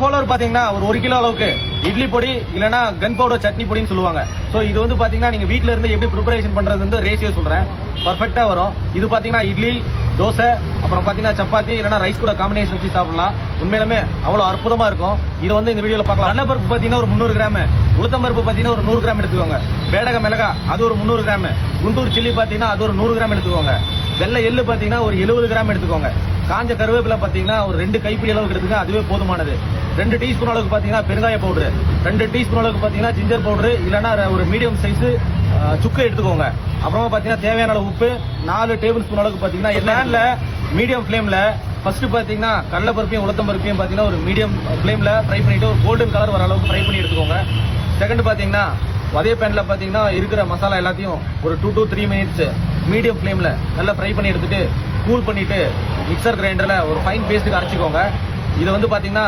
Follower பாத்தீங்கன்னா ஒரு 1 kilo அளவுக்கு இட்லி பொடி இல்லனா கன் பவுடர் சட்னி பொடின்னு சொல்லுவாங்க. சோ இது வந்து பாத்தீங்கன்னா நீங்க வீட்ல இருந்து எப்படி ப்ரிப்பரேஷன் பண்றது வந்து ரேஷியோ சொல்றேன். பர்ஃபெக்ட்டா வரும். இது பாத்தீங்கன்னா இட்லி, தோசை, அப்புறம் பாத்தீங்கன்னா சப்பாத்தி இல்லனா ரைஸ் கூட காம்பினேஷன் வச்சு சாப்பிடலாம். உண்மையிலுமே அவ்வளவு அற்புதமா இருக்கும். இது வந்து இந்த வீடியோல பார்க்கலாம். கடலைப்பருப்பு பாத்தீங்கன்னா ஒரு 300 கிராம், உளுத்தம் பருப்பு பாத்தீங்கன்னா ஒரு 100 கிராம் எடுத்துக்கோங்க. பேடக மிளகா அது ஒரு 300 கிராம், குண்டூர் சில்லி பாத்தீங்கன்னா அது ஒரு 100 கிராம் எடுத்துக்கோங்க. வெள்ளை எள்ளு பாத்தீங்கன்னா ஒரு 70 கிராம் எடுத்துக்கோங்க. காஞ்ச கருவேப்பிலை பாத்தீங்கன்னா ஒரு 2 கைப்பிடி அளவுக்கு எடுத்துங்க, அதுவே போதுமானது. 2 டீஸ்பூன் அளவுக்கு பாத்தீங்கன்னா பெருங்காய பவுடர், 2 டீஸ்பூன் அளவுக்கு பாத்தீங்கன்னா ஜிஞ்சர் பவுடர் இல்லனா ஒரு மீடியம் சைஸ் சுக்கு எடுத்துக்கோங்க. அப்புறமா பாத்தீங்கன்னா தேவையான அளவு உப்பு, 4 டேபிள் ஸ்பூன் அளவுக்கு பாத்தீங்கன்னா பேன்ல மீடியம் ஃபிளேம்ல ஃபர்ஸ்ட் பாத்தீங்கன்னா கடலை பருப்பையும் உளுத்தம் பருப்பையும் பாத்தீங்கன்னா ஒரு மீடியம் ஃபிளேம்ல ஃப்ரை பண்ணிட்டு ஒரு கோல்டன் கலர் வர அளவுக்கு ஃப்ரை பண்ணி எடுத்துக்கோங்க. செகண்ட் பாத்தீங்கன்னா அதே பேன்ல பாத்தீங்கன்னா இருக்கிற மசாலா எல்லாத்தையும் ஒரு 2 to 3 மினிட்ஸ் மீடியம் ஃபிளேம்ல நல்லா ஃப்ரை பண்ணி எடுத்துட்டு கூல் பண்ணிட்டு மிக்சர் கிரைண்டர்ல ஒரு ஃபைன் பேஸ்ட்டுக்கு அரைச்சிக்கோங்க. இதை வந்து பாத்தீங்கன்னா